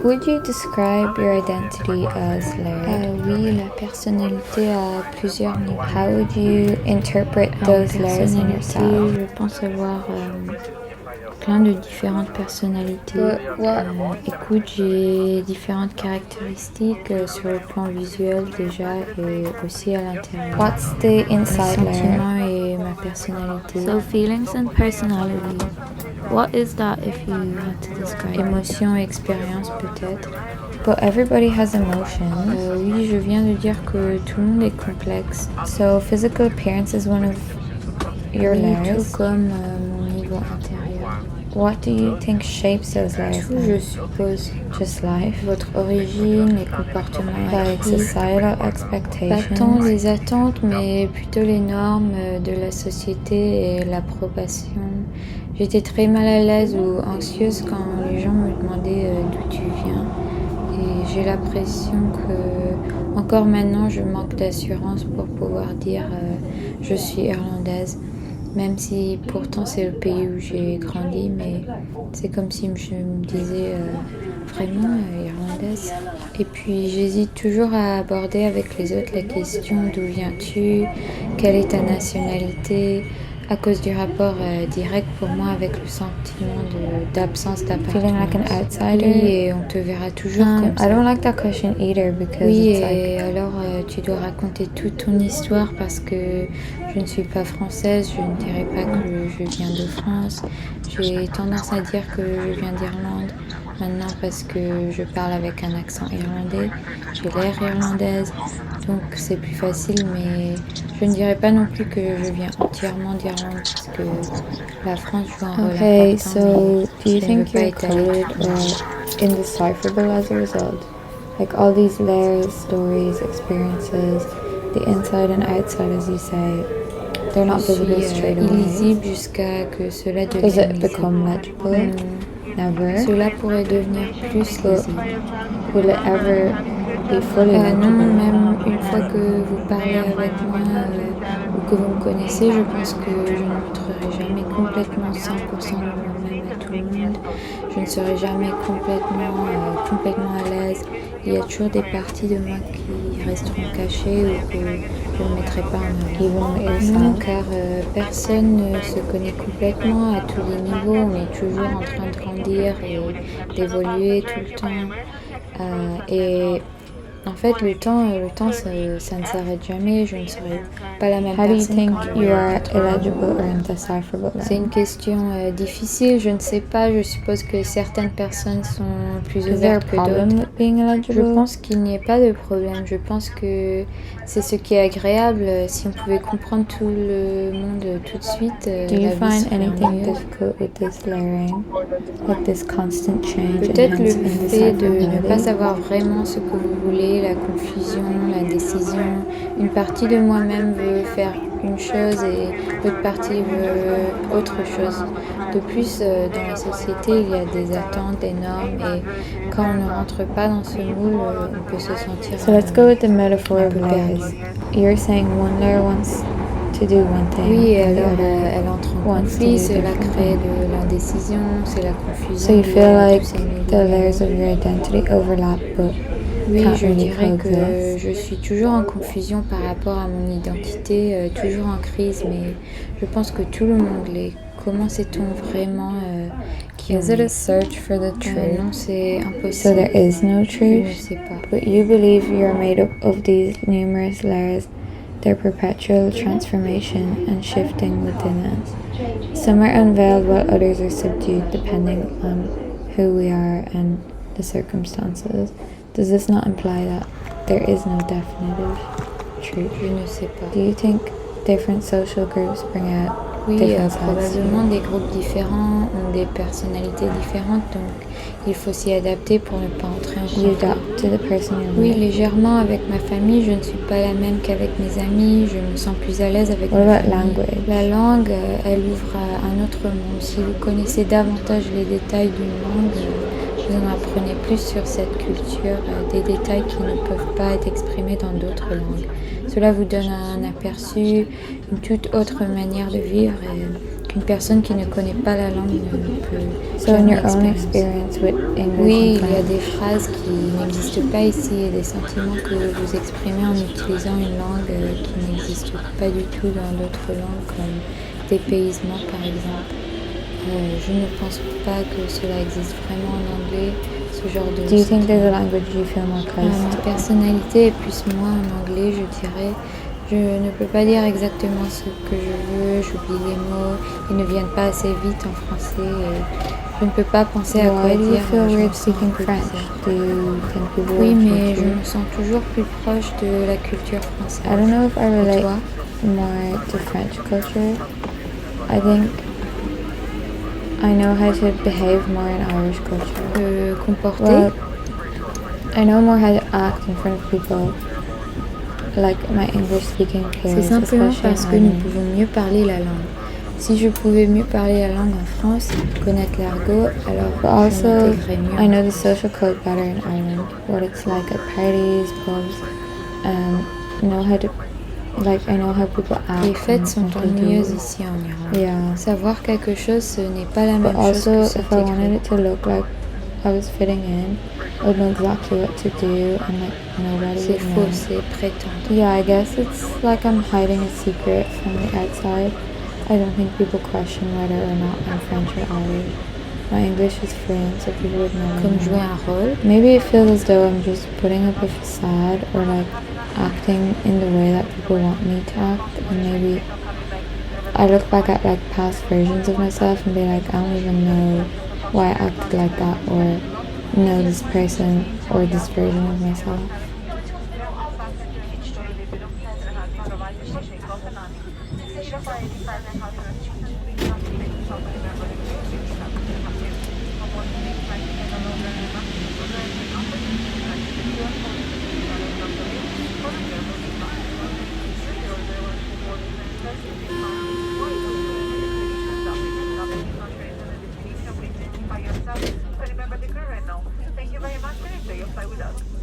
Would you describe your identity as layered? Oui, la personnalité a plusieurs niveaux. How would you interpret those layers in your style? Je pense avoir plein de différentes personnalités. Écoute, j'ai différentes caractéristiques sur le plan visuel déjà et aussi à l'intérieur. What's the inside Mes layer? sentiments et ma personnalité. So feelings and personality. What is that if you had to describe? Émotion et expérience peut-être. But everybody has emotions. Oui, je viens de dire que tout le monde est complexe. So physical appearance is one of your layers. Tout comme mon niveau intérieur. What do you think shapes those layers? Tout, je suppose. Just life. Votre origine, les comportements Like acquis. societal Pas expectations. tant les attentes, mais plutôt les normes de la société et l'approbation. J'étais très mal à l'aise ou anxieuse quand les gens me demandaient d'où tu viens. Et j'ai l'impression que, encore maintenant, je manque d'assurance pour pouvoir dire je suis irlandaise. Même si pourtant c'est le pays où j'ai grandi, mais c'est comme si je me disais vraiment irlandaise. Et puis j'hésite toujours à aborder avec les autres la question d'où viens-tu, quelle est ta nationalité, à cause du rapport direct pour moi avec le sentiment d'absence d'appartenance. Feeling like an outsider. Oui, et on te verra toujours comme ça. I don't like that question either because Oui, it's et like... alors tu dois raconter toute ton histoire parce que je ne suis pas française, je ne dirais pas que je viens de France. J'ai tendance à dire que je viens d'Irlande maintenant parce que je parle avec un accent irlandais, j'ai l'air irlandaise, donc c'est plus facile, mais je ne dirais pas non plus que je viens entièrement d'Irlande parce que la France joue un rôle Okay, important. so do you Je ne think veux pas you're étaler colored tout. or indecipherable as a result? Like all these layers, stories, experiences, the inside and outside, as you say, they're not Je visible suis straight away. illisible jusqu'à que cela Does devienne it lisible. become legible? Never. Cela pourrait devenir plus lisible. Will it ever be fully legible? Non, même une fois que vous parlez avec moi ou que vous me connaissez, je pense que je ne montrerai jamais complètement 100% de moi-même à tout le monde. Je ne serai jamais complètement à l'aise. Il y a toujours des parties de moi qui resteront cachées ou que je ne mettrai pas en avant. Non, car personne ne se connaît complètement à tous les niveaux. On est toujours en train de grandir et d'évoluer tout le temps. Et en fait, le temps ça ne s'arrête jamais. Je ne serai pas la même How do you personne. think you are illegible or indecipherable? C'est une question difficile. Je ne sais pas. Je suppose que certaines personnes sont plus Is there a ouvertes que problem d'autres. with being illegible? Je pense qu'il n'y ait pas de problème. Je pense que c'est ce qui est agréable. Si on pouvait comprendre tout le monde tout de suite, Do you la vie find serait anything mieux. difficult with this layering? Like this constant change? Peut-être and le hence fait de ne indecipherability? pas savoir vraiment ce que vous voulez, la confusion, l'indécision. Une partie de moi-même veut faire une chose et l'autre partie veut autre chose. De plus, dans la société, il y a des attentes, des normes et quand on ne rentre pas dans ce moule, on peut se sentir So let's go with the metaphor un of peu layers. perdu. You're saying one layer wants to do one thing. Oui, et and the alors other elle entre en wants to conflit, do cela different crée things. de l'indécision, c'est la confusion. So you liée feel à like tous ces the niveaux. layers of your identity overlap but Oui, can't je really dirais que coexist? je suis toujours en confusion par rapport à mon identité, toujours en crise, mais je pense que tout le monde l'est. Comment sait-on vraiment qui on Is it a est? search for the truth? Non, c'est So impossible. there is no Je ne truth? sais pas. But you believe you are made up of these numerous layers, their perpetual transformation and shifting within us. Some are unveiled while others are subdued depending on who we are and the circumstances. Does this not imply that there is no definitive truth? Je ne sais pas. Do you think different social groups bring out Oui, different sides to probablement you? des groupes différents ont des personnalités différentes, donc il faut s'y adapter pour ne pas entrer en You conflit. adapt to the person you're Oui, with. légèrement avec ma famille, je ne suis pas la même qu'avec mes amis, je me sens plus à l'aise avec What ma about famille. language? La langue, elle ouvre à un autre monde. Si vous connaissez davantage les détails d'une langue, vous en apprenez plus sur cette culture, des détails qui ne peuvent pas être exprimés dans d'autres langues. Cela vous donne un aperçu, une toute autre manière de vivre et Une personne qui ne connaît pas la langue ne peut So, in jamais your own expérimenter. experience with English Oui, and il y a French, des phrases qui n'existent pas ici et des sentiments que vous exprimez en utilisant une langue qui n'existe pas du tout dans d'autres langues, comme dépaysement par exemple. Je ne pense pas que cela existe vraiment en anglais, ce genre de do you think there's a sentiment. language you feel more close Ma to? personnalité est plus moi en anglais, je dirais. Je ne peux pas dire exactement ce que je veux, j'oublie les mots, ils ne viennent pas assez vite en français et je ne peux pas penser à quoi Why do you dire. feel Je me weird sens un speaking peu French? bizarre. Do you think people Oui, will mais judge je you? me sens toujours plus proche de la culture française. I don't know if I Et relate toi? more to French culture. I think I know how to behave more in Irish culture. Comporter? Well, I know more how to act in front of people, like my English speaking C'est peers, simplement especially parce in que nous Ireland. pouvons mieux parler la langue. Si je pouvais mieux parler la langue en France, connaître l'argot, alors But je also, m'intégrerais mieux. I know the social code better in Ireland, what it's like at parties, pubs, and know how to, I know how people act. Les fêtes sont and what they ennuyeuses do. ici en Irlande. Yeah. Savoir quelque chose, ce n'est pas la But même chose also, que if I wanted s'intégrer. it to look like I was fitting in, I would know exactly what to do, and nobody C'est would faux, know. c'est prétendre. Yeah, I guess it's like I'm hiding a secret from the outside. I don't think people question whether or not I'm French or Irish. My English is fluent, so people would never Comme know. jouer un rôle. Maybe it feels as though I'm just putting up a facade or acting in the way that people want me to act, and maybe I look back at past versions of myself and be like, I don't even know why I acted like that or know this person or this version of myself. Remember the crew right now. Thank you very much and enjoy your flight with us.